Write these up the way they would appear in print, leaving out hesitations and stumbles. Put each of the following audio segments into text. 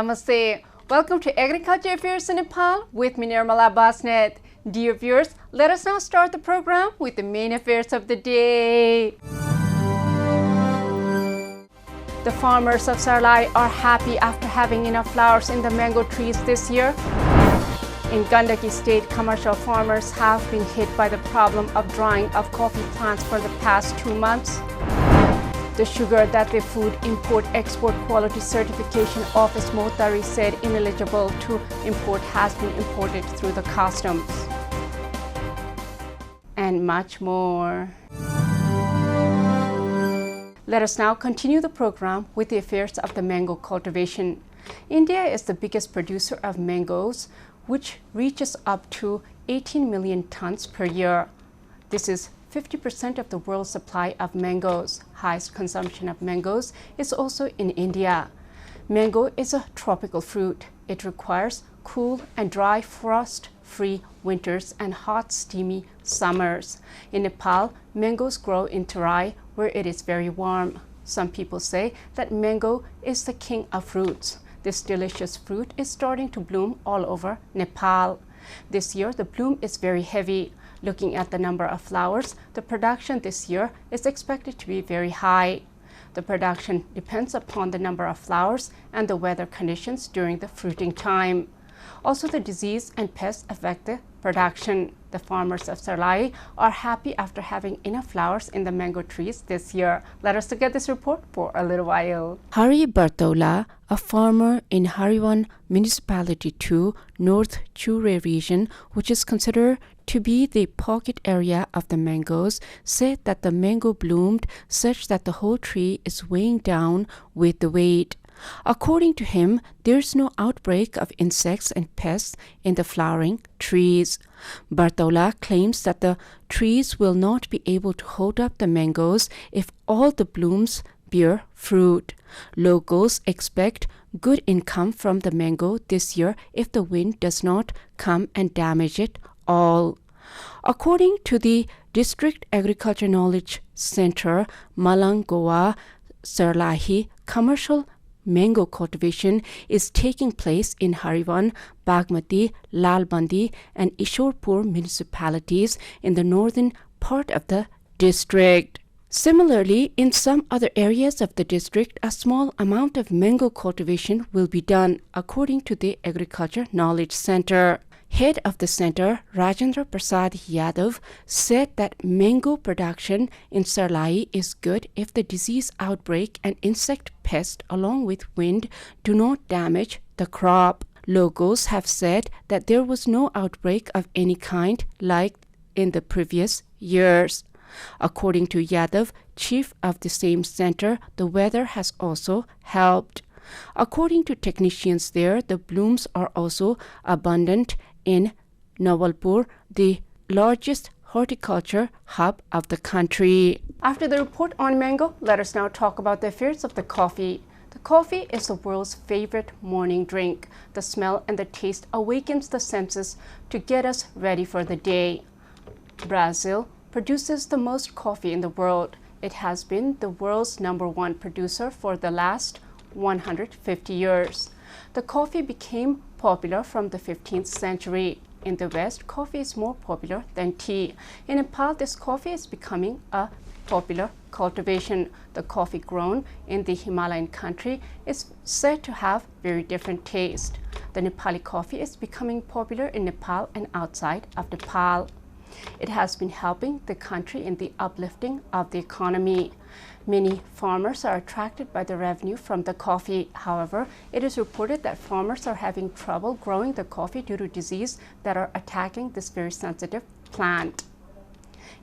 Namaste. Welcome to Agriculture Affairs in Nepal with me, Nirmala Basnet. Dear viewers, let us now start the program with the main affairs of the day. The farmers of Sarlai are happy after having enough flowers in the mango trees this year. In Gandaki state, commercial farmers have been hit by the problem of drying of coffee plants for the past 2 months. The sugar that the Food Import-Export Quality Certification Office Mohtari said ineligible to import has been imported through the customs. And much more. Let us now continue the program with the affairs of the mango cultivation. India is the biggest producer of mangoes, which reaches up to 18 million tons per year. This is 50% of the world's supply of mangoes. Highest consumption of mangoes is also in India. Mango is a tropical fruit. It requires cool and dry frost-free winters and hot, steamy summers. In Nepal, mangoes grow in Terai, where it is very warm. Some people say that mango is the king of fruits. This delicious fruit is starting to bloom all over Nepal. This year, the bloom is very heavy. Looking at the number of flowers, the production this year is expected to be very high. The production depends upon the number of flowers and the weather conditions during the fruiting time. Also, the disease and pests affect the production. The farmers of Sarlai are happy after having enough flowers in the mango trees this year. Let us look at this report for a little while. Hari Bartola, a farmer in Hariwan Municipality 2, North Chure region, which is considered to be the pocket area of the mangoes, said that the mango bloomed such that the whole tree is weighing down with the weight. According to him, there is no outbreak of insects and pests in the flowering trees. Bartola claims that the trees will not be able to hold up the mangoes if all the blooms bear fruit. Locals expect good income from the mango this year if the wind does not come and damage it all. According to the District Agriculture Knowledge Center, Malang Goa, Sarlahi, commercial mango cultivation is taking place in Hariwan, Bagmati, Lalbandi, and Ishorpur municipalities in the northern part of the district. Similarly, in some other areas of the district, a small amount of mango cultivation will be done, according to the Agriculture Knowledge Center. Head of the center, Rajendra Prasad Yadav, said that mango production in Sarlai is good if the disease outbreak and insect pest along with wind do not damage the crop. Locals have said that there was no outbreak of any kind like in the previous years. According to Yadav, chief of the same center, the weather has also helped. According to technicians there, the blooms are also abundant in Nawalpur, the largest horticulture hub of the country. After the report on mango, let us now talk about the affairs of the coffee. The coffee is the world's favorite morning drink. The smell and the taste awakens the senses to get us ready for the day. Brazil produces the most coffee in the world. It has been the world's #1 producer for the last 150 years. The coffee became popular from the 15th century. In the West, coffee is more popular than tea. In Nepal, this coffee is becoming a popular cultivation. The coffee grown in the Himalayan country is said to have very different taste. The Nepali coffee is becoming popular in Nepal and outside of Nepal. It has been helping the country in the uplifting of the economy. Many farmers are attracted by the revenue from the coffee. However, it is reported that farmers are having trouble growing the coffee due to disease that are attacking this very sensitive plant.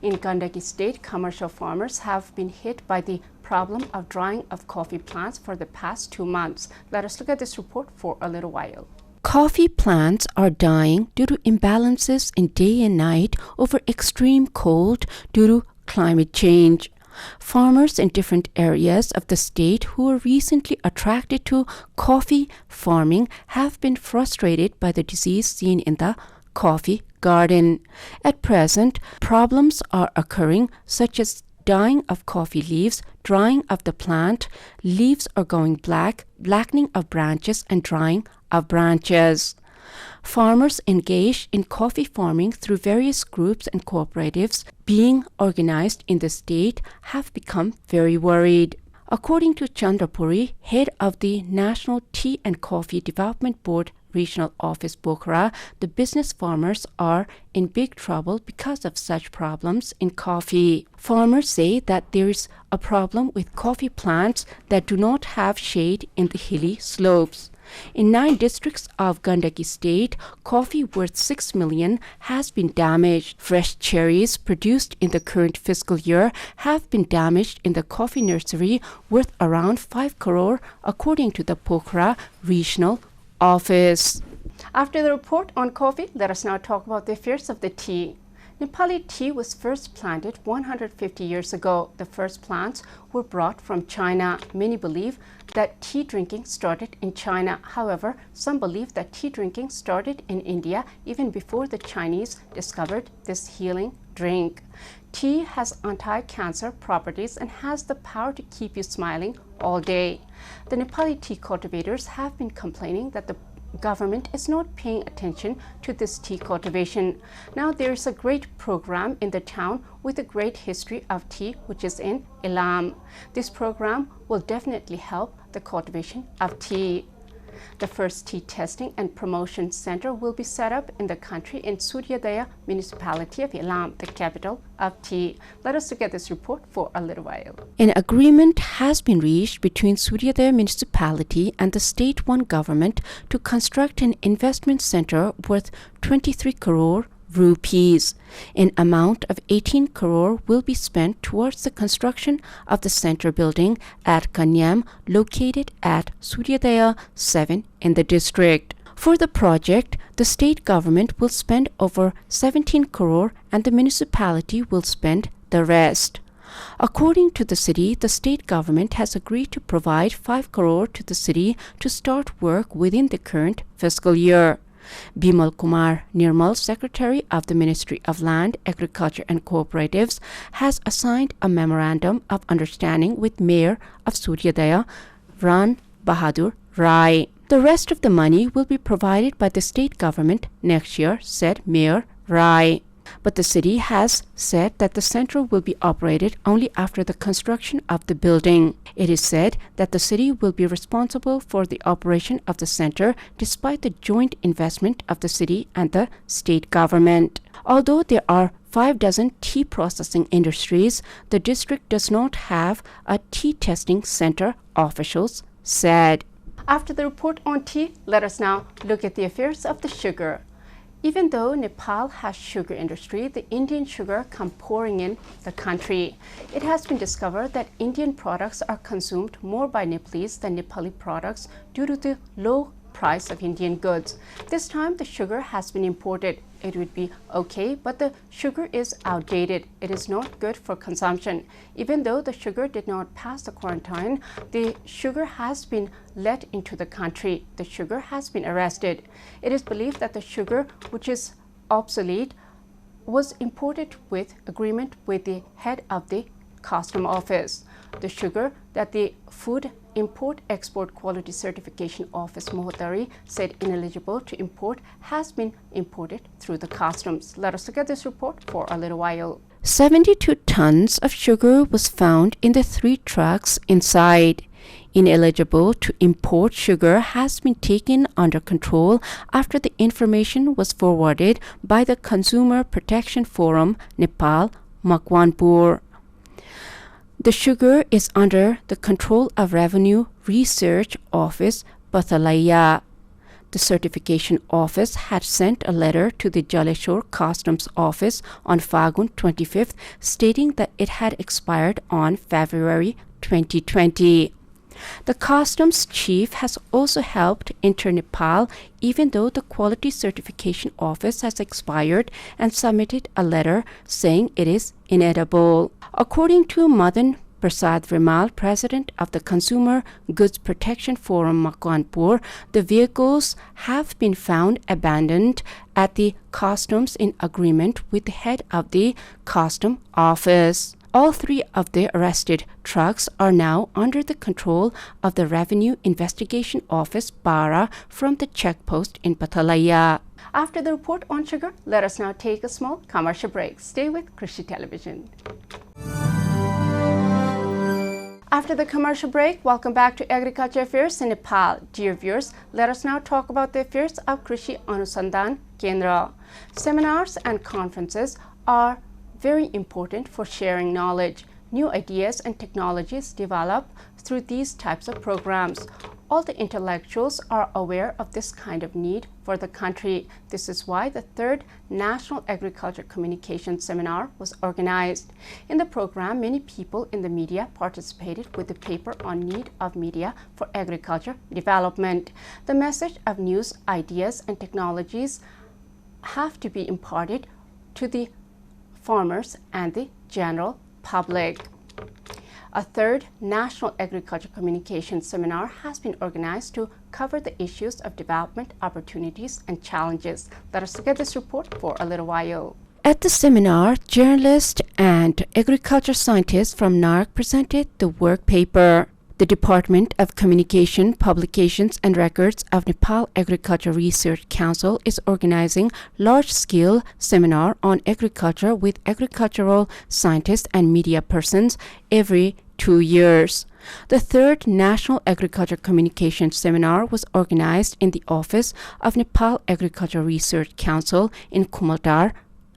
In Gandaki state, commercial farmers have been hit by the problem of drying of coffee plants for the past 2 months. Let us look at this report for a little while. Coffee plants are dying due to imbalances in day and night over extreme cold due to climate change. Farmers in different areas of the state who were recently attracted to coffee farming have been frustrated by the disease seen in the coffee garden. At present, problems are occurring such as dying of coffee leaves, drying of the plant, leaves are going black, blackening of branches, and drying of branches. Farmers engaged in coffee farming through various groups and cooperatives being organized in the state have become very worried. According to Chandrapuri, head of the National Tea and Coffee Development Board Regional Office Pokhara, the business farmers are in big trouble because of such problems in coffee. Farmers say that there is a problem with coffee plants that do not have shade in the hilly slopes. In 9 districts of Gandaki state, coffee worth 6 million has been damaged. Fresh cherries produced in the current fiscal year have been damaged in the coffee nursery worth around 5 crore, according to the Pokhara Regional Office. After the report on coffee, let us now talk about the affairs of the tea. Nepali tea was first planted 150 years ago. The first plants were brought from China. Many believe that tea drinking started in China. However, some believe that tea drinking started in India even before the Chinese discovered this healing drink. Tea has anti-cancer properties and has the power to keep you smiling all day. The Nepali tea cultivators have been complaining that the government is not paying attention to this tea cultivation. Now there is a great program in the town with a great history of tea, which is in Ilam. This program will definitely help the cultivation of tea. The first tea testing and promotion center will be set up in the country in Suryodaya municipality of Ilam, the capital of tea. Let us look at this report for a little while. An agreement has been reached between Suryodaya municipality and the state-run government to construct an investment center worth 23 crore rupees. An amount of 18 crore will be spent towards the construction of the center building at Kanyam, located at Suryodaya 7 in the district. For the project, the state government will spend over 17 crore and the municipality will spend the rest. According to the city, the state government has agreed to provide 5 crore to the city to start work within the current fiscal year. Bimal Kumar Nirmal, Secretary of the Ministry of Land, Agriculture and Cooperatives, has assigned a memorandum of understanding with Mayor of Suryodaya, Ran Bahadur Rai. The rest of the money will be provided by the state government next year, said Mayor Rai. But the city has said that the center will be operated only after the construction of the building. It is said that the city will be responsible for the operation of the center despite the joint investment of the city and the state government. Although there are 5 dozen tea processing industries, the district does not have a tea testing center, officials said. After the report on tea, let us now look at the affairs of the sugar. Even though Nepal has sugar industry, the Indian sugar come pouring in the country. It has been discovered that Indian products are consumed more by Nepalese than Nepali products due to the low price of Indian goods. This time the sugar has been imported. It would be okay, but the sugar is outdated. It is not good for consumption. Even though the sugar did not pass the quarantine, the sugar has been let into the country. The sugar has been arrested. It is believed that the sugar, which is obsolete, was imported with agreement with the head of the custom office. The sugar that the Food Import-Export Quality Certification Office Mohottari said ineligible to import has been imported through the customs. Let us look at this report for a little while. 72 tons of sugar was found in the 3 trucks inside. Ineligible to import sugar has been taken under control after the information was forwarded by the Consumer Protection Forum, Nepal, Makwanpur. The sugar is under the control of Revenue Research Office, Pathalaya. The certification office had sent a letter to the Jaleshore Customs Office on Fagun 25th stating that it had expired on February 2020. The customs chief has also helped enter Nepal even though the quality certification office has expired and submitted a letter saying it is inedible. According to Madan Prasad Vimal, president of the Consumer Goods Protection Forum Makwanpur, the vehicles have been found abandoned at the customs in agreement with the head of the custom office. All 3 of the arrested trucks are now under the control of the Revenue Investigation Office BARA from the checkpost in Pathalaya. After the report on sugar, let us now take a small commercial break. Stay with Krishi Television. After the commercial break, welcome back to Agriculture Affairs in Nepal. Dear viewers, let us now talk about the affairs of Krishi Anusandhan Kendra. Seminars and conferences are very important for sharing knowledge. New ideas and technologies develop through these types of programs. All the intellectuals are aware of this kind of need for the country. This is why the 3rd National Agriculture Communication Seminar was organized. In the program, many people in the media participated with the paper on need of media for agriculture development. The message of news, ideas, and technologies have to be imparted to the farmers and the general public. A 3rd National Agriculture Communication Seminar has been organized to cover the issues of development, opportunities, and challenges. Let us look at this report for a little while. At the seminar, journalists and agriculture scientists from NARC presented the work paper. The Department of Communication, Publications and Records of Nepal Agriculture Research Council is organizing large-scale seminar on agriculture with agricultural scientists and media persons every 2 years. The 3rd National Agriculture Communication Seminar was organized in the office of Nepal Agriculture Research Council in Kumaltar,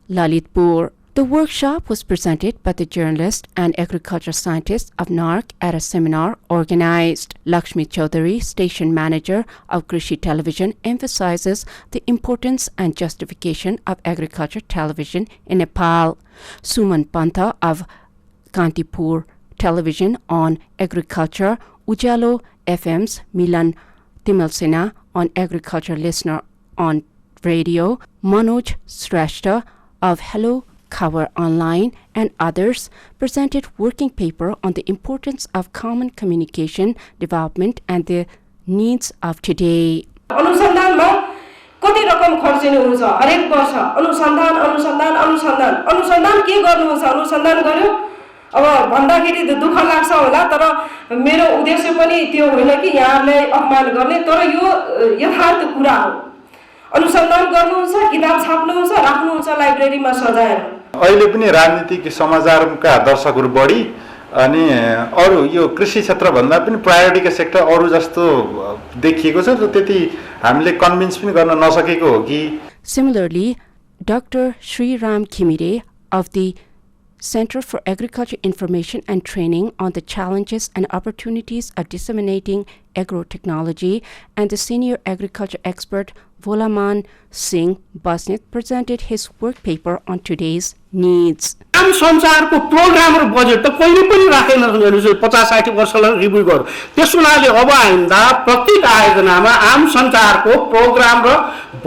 Lalitpur. The workshop was presented by the journalists and agriculture scientists of NARC at a seminar organized. Lakshmi Chaudhary, station manager of Krishi Television, emphasizes the importance and justification of agriculture television in Nepal. Suman Pantha of Kantipur Television on agriculture, Ujalo FM's Milan Timalsena on agriculture listener on radio, Manoj Shrestha of Hello Cover Online, and others presented working paper on the importance of common communication, development, and the needs of today. अनुसन्धानमा कति रकम खर्चिनुहुन्छ हरेक वर्ष अनुसन्धान अनुसन्धान अनुसन्धान अनुसन्धान के गर्नुहुन्छ अनुसन्धान गर्यो अब भन्दाखेरि दुःख लाग्छ होला तर मेरो उद्देश्य पनि त्यो होइन कि यहाँलाई अपमान गर्ने तर यो यथार्थ कुरा हो अनुसन्धान गर्नुहुन्छ किताब छाप्नुहुन्छ राख्नुहुन्छ लाइब्रेरीमा सजाएर अहिले पनि राजनीतिक समाचारका दर्शकहरू बढी अनि अरु यो कृषि क्षेत्र भन्दा पनि प्रायोरिटीको सेक्टर अरु जस्तो देखिएको छ र त्यति हामीले कन्भिन्स पनि गर्न नसकेको हो कि. Similarly, Dr. Sri Ram Khimire of the Center for Agriculture Information and Training on the Challenges and Opportunities of Disseminating Agrotechnology and the senior agriculture expert Volaman Singh Basnet presented his work paper on today's needs. आम संचारको programme र budget त कहिले पनि राखेन 50-60 वर्षलाई review गर्यो त्यस हुनाले अब आइन्दा प्रत्येक आयोजनामा आम संचारको प्रोग्राम र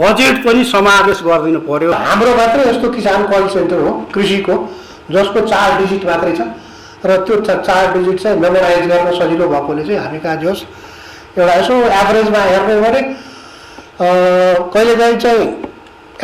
बजेट पनि समावेश गरिदिनु पर्यो. हाम्रो मात्र यस्तो किसान कल सेन्टर हो कृषिको जसको 4 डिजिट मात्रै छ र त्यो 4 डिजिट चाहिँ मेमोराइज गर्न सजिलो भएकोले चाहिँ हामी कहाँ जोस् एउटा यसो एभरेजमा हेर्ने भने कहिलेकाहीँ चाहिँ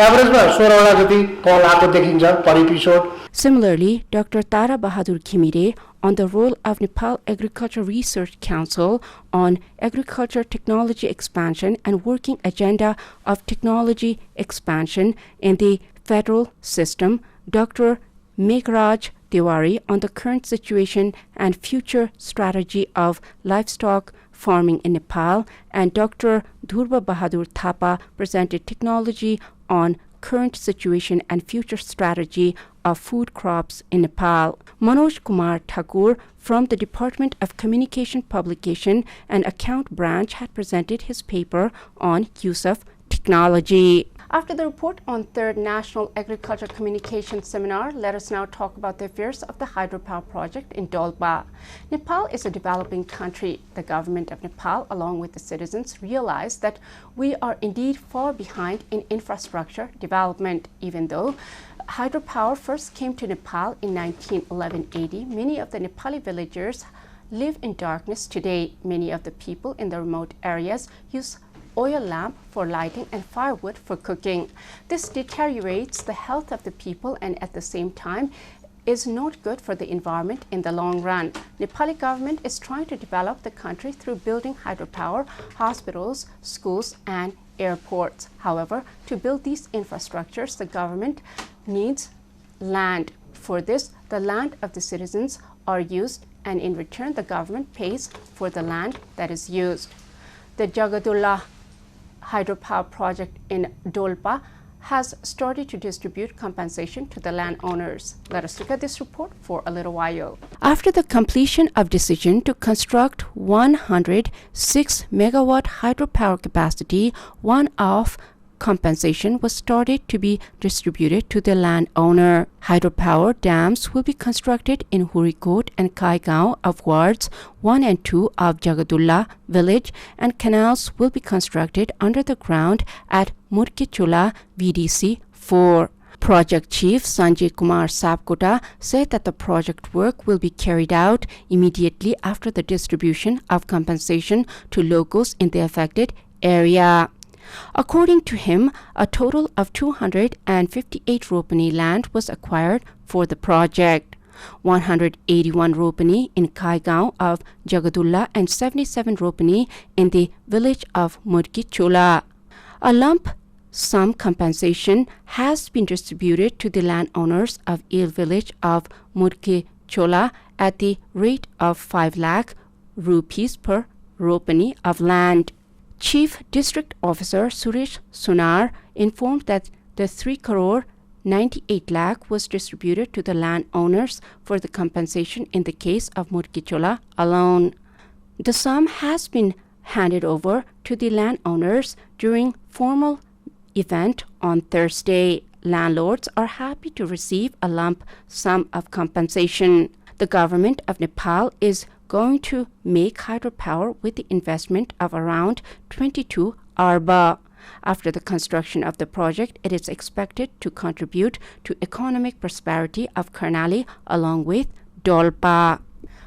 एभरेजमा 16 वटा जति कल आएको देखिन्छ पर episode. Similarly, Dr. Tara Bahadur Khimire on the role of Nepal Agriculture Research Council on agriculture technology expansion and working agenda of technology expansion in the federal system, Dr. Meghraj Tiwari on the current situation and future strategy of livestock farming in Nepal, and Dr. Dhurba Bahadur Thapa presented technology on current situation and future strategy of food crops in Nepal. Manoj Kumar Thakur from the Department of Communication, Publication and Account Branch had presented his paper on use of technology. After the report on 3rd National Agriculture Communication Seminar, let us now talk about the affairs of the hydropower project in Dolba. Nepal is a developing country. The government of Nepal, along with the citizens, realize that we are indeed far behind in infrastructure development. Even though hydropower first came to Nepal in 1911-80, many of the Nepali villagers live in darkness today. Many of the people in the remote areas use oil lamp for lighting and firewood for cooking. This deteriorates the health of the people and at the same time is not good for the environment in the long run. Nepali government is trying to develop the country through building hydropower, hospitals, schools, and airports. However, to build these infrastructures, the government needs land. For this, the land of the citizens are used, and in return, the government pays for the land that is used. The Jagadulla hydropower project in Dolpa has started to distribute compensation to the landowners. Let us look at this report for a little while. After the completion of decision to construct 106 megawatt hydropower capacity, one-off compensation was started to be distributed to the landowner. Hydropower dams will be constructed in Hurikot and Kaigao of wards 1 and 2 of Jagadulla village, and canals will be constructed under the ground at Murkichula VDC 4. Project Chief Sanjay Kumar Sapkota said that the project work will be carried out immediately after the distribution of compensation to locals in the affected area. According to him, a total of 258 Ropani land was acquired for the project. 181 Ropani in Kaigao of Jagadulla and 77 Ropani in the village of Murkichula. A lump sum compensation has been distributed to the landowners of Il village of Murkichula at the rate of 5 lakh rupees per Ropani of land. Chief District Officer Suresh Sunar informed that the 3 crore 98 lakh was distributed to the landowners for the compensation in the case of Murkichula alone. The sum has been handed over to the landowners during formal event on Thursday. Landlords are happy to receive a lump sum of compensation. The government of Nepal is going to make hydropower with the investment of around 22 arba. After the construction of the project, it is expected to contribute to economic prosperity of Karnali along with Dolpa.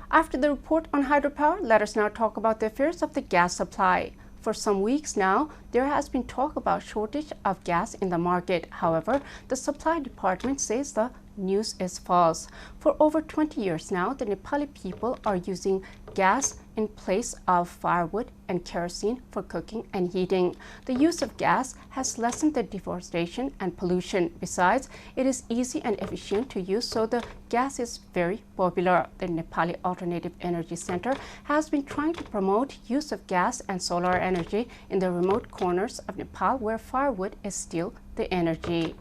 After the report on hydropower, let us now talk about the affairs of the gas supply. For some weeks now, there has been talk about shortage of gas in the market. However, the supply department says the news is false. For over 20 years now, the Nepali people are using gas in place of firewood and kerosene for cooking and heating. The use of gas has lessened the deforestation and pollution. Besides, it is easy and efficient to use, so the gas is very popular. The Nepali Alternative Energy Center has been trying to promote use of gas and solar energy in the remote corners of Nepal where firewood is still the energy.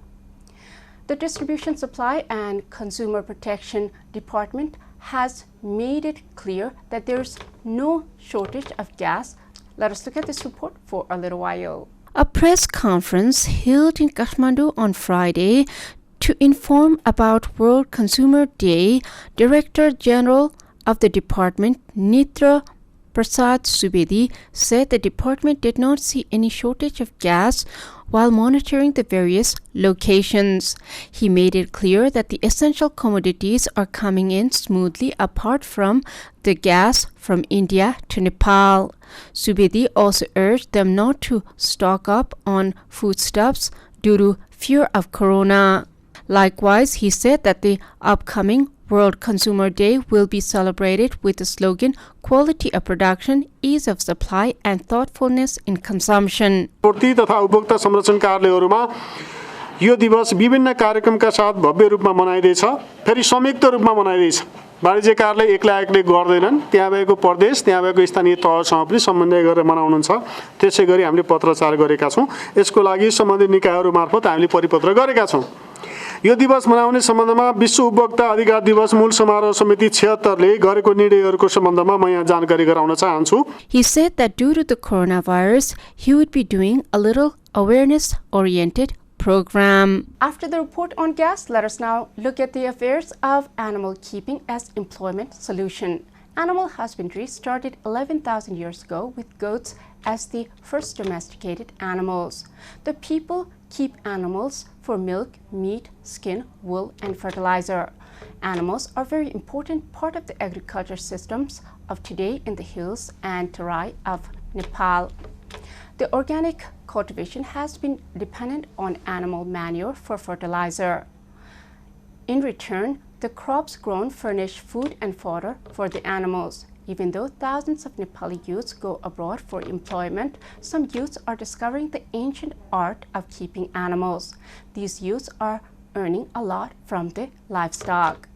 The Distribution Supply and Consumer Protection Department has made it clear that there's no shortage of gas. Let us look at this report for a little while. A press conference held in Kathmandu on Friday to inform about World Consumer Day, Director General of the department, Nitra Prasad Subedi, said the department did not see any shortage of gas while monitoring the various locations. He made it clear that the essential commodities are coming in smoothly apart from the gas from India to Nepal. Subedi also urged them not to stock up on foodstuffs due to fear of corona. Likewise, he said that the upcoming World Consumer Day will be celebrated with the slogan Quality of Production, Ease of Supply and Thoughtfulness in Consumption. पूर्ति तथा उपभोक्ता संरक्षण कार्यालयहरूमा यो दिवस विभिन्न कार्यक्रमका साथ भव्य रूपमा मनाइदैछ। फेरि संयुक्त रूपमा मनाइदैछ। वाणिज्य कार्यालय एक्लै गर्दैनन्, त्यहाँ भएको प्रदेश, त्यहाँ भएको स्थानीय तहसँग पनि समन्वय गरेर मनाउनुहुन्छ। त्यसैगरी हामीले पत्रचार गरेका छौं। यसको लागि सम्बन्धित निकायहरू मार्फत हामीले परिपत्र गरेका छौं। यो दिवस मनाउने सम्बन्धमा विश्व उपभोक्ता अधिकार दिवस मूल समारोह समिति 76 ले गरेको निर्णयहरूको सम्बन्धमा म यहाँ जानकारी गराउन चाहन्छु। He said that due to the coronavirus, he would be doing a little awareness-oriented program. After the report on gas, let us now look at the affairs of animal keeping as employment solution. Animal husbandry started 11,000 years ago with goats as the first domesticated animals. The people keep animals for milk, meat, skin, wool, and fertilizer. Animals are a very important part of the agriculture systems of today in the hills and Terai of Nepal. The organic cultivation has been dependent on animal manure for fertilizer. In return, The crops grown furnish food and fodder for the animals. Even though thousands of Nepali youths go abroad for employment, some youths are discovering the ancient art of keeping animals. These youths are earning a lot from the livestock.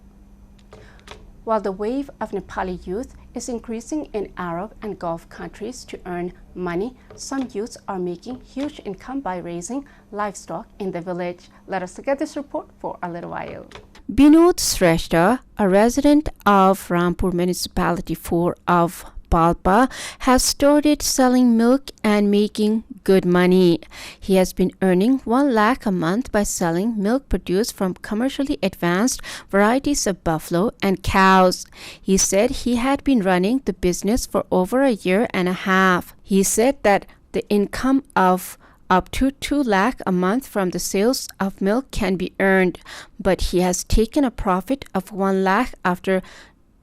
While the wave of Nepali youth is increasing in Arab and Gulf countries to earn money, some youths are making huge income by raising livestock in the village. Let us look at this report for a little while. Binod Shrestha, a resident of Rampur Municipality 4 of Palpa, has started selling milk and making good money. He has been earning 1 lakh a month by selling milk produced from commercially advanced varieties of buffalo and cows. He said he had been running the business for over a year and a half. He said that the income of up to 2 lakh a month from the sales of milk can be earned, but he has taken a profit of 1 lakh after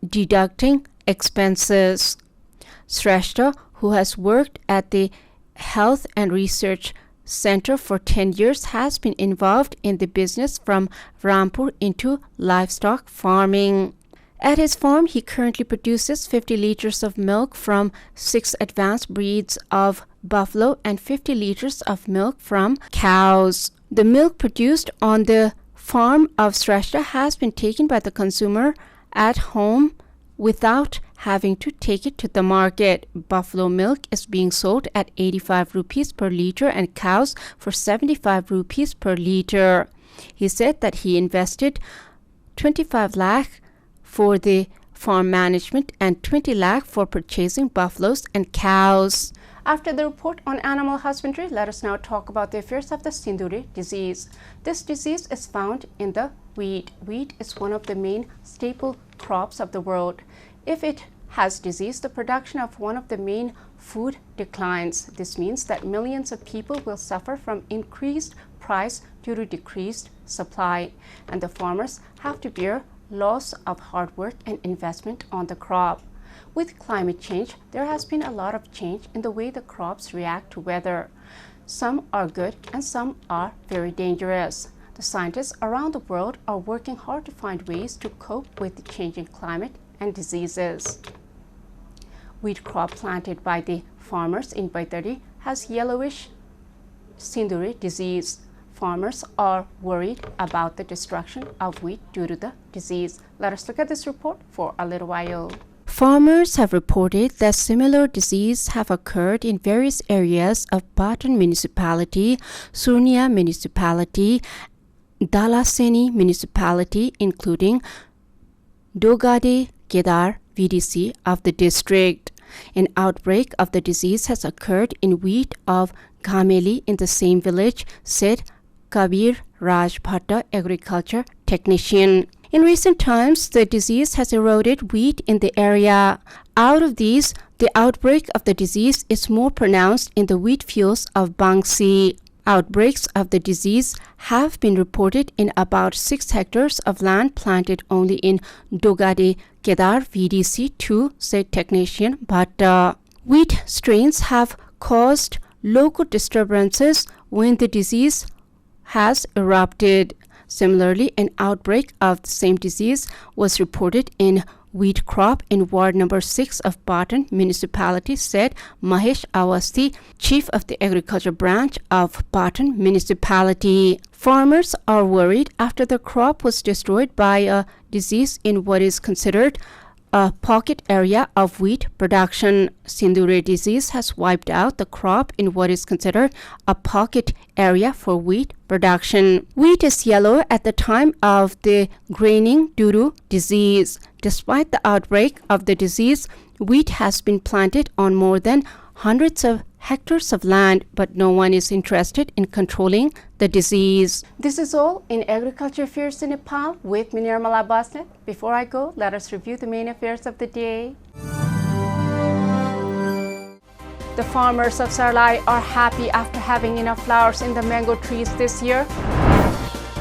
deducting expenses. Shrestha, who has worked at the Health and Research Center for 10 years, has been involved in the business from Rampur into livestock farming. At his farm, he currently produces 50 liters of milk from 6 advanced breeds of buffalo and 50 liters of milk from cows. The milk produced on the farm of Shrestha has been taken by the consumer at home without having to take it to the market. Buffalo milk is being sold at 85 rupees per liter and cows for 75 rupees per liter. He said that he invested 25 lakh for the farm management and 20 lakh for purchasing buffaloes and cows. After the report on animal husbandry, let us now talk about the affairs of the Sinduri disease. This disease is found in the wheat. Wheat is one of the main staple crops of the world. If it has disease, the production of one of the main food declines. This means that millions of people will suffer from increased price due to decreased supply, and the farmers have to bear loss of hard work and investment on the crop. With climate change, there has been a lot of change in the way the crops react to weather. Some are good and some are very dangerous. The scientists around the world are working hard to find ways to cope with the changing climate and diseases. Wheat crop planted by the farmers in Baitari has yellowish Sinduri disease. Farmers are worried about the destruction of wheat due to the disease. Let us look at this report for a little while. Farmers have reported that similar disease have occurred in various areas of Patan Municipality, Surnia Municipality, Dalaseni Municipality, including Dogade Kedar VDC of the district. An outbreak of the disease has occurred in wheat of Ghameli in the same village, said Kabir Raj Bhatta, agriculture technician. In recent times, the disease has eroded wheat in the area. Out of these, the outbreak of the disease is more pronounced in the wheat fields of Bangsi. Outbreaks of the disease have been reported in about 6 hectares of land planted only in Dogade Kedar VDC 2, said technician Bhatta. Wheat strains have caused local disturbances when the disease has erupted. Similarly, an outbreak of the same disease was reported in wheat crop in Ward number 6 of Patan Municipality, said Mahesh Awasthi, chief of the agriculture branch of Patan Municipality. Farmers are worried after the crop was destroyed by a disease in what is considered a pocket area of wheat production. Sinduri disease has wiped out the crop in what is considered a pocket area for wheat production. Wheat is yellow at the time of the graining due to disease. Despite the outbreak of the disease, wheat has been planted on more than hundreds of hectares of land, but no one is interested in controlling the disease. This is all in Agriculture Affairs in Nepal with me, Nirmala Basnet. Before I go, let us review the main affairs of the day. The farmers of Sarlai are happy after having enough flowers in the mango trees this year.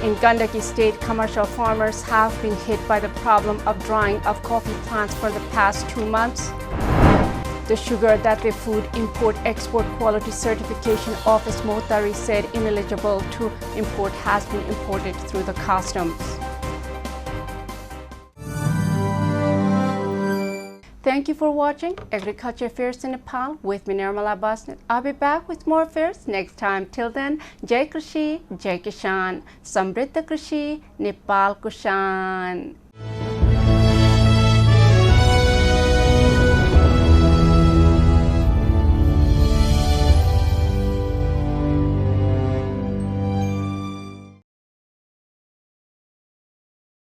In Gandaki State, commercial farmers have been hit by the problem of drying of coffee plants for the past 2 months. The sugar that the Food Import-Export Quality Certification Office Mohttari said ineligible to import has been imported through the customs. Thank you for watching Agriculture Affairs in Nepal with me, Nirmala Basnet. I'll be back with more affairs next time. Till then, Jai Krishi, Jai Kishan, Samriddha Krishi, Nepal Kushan.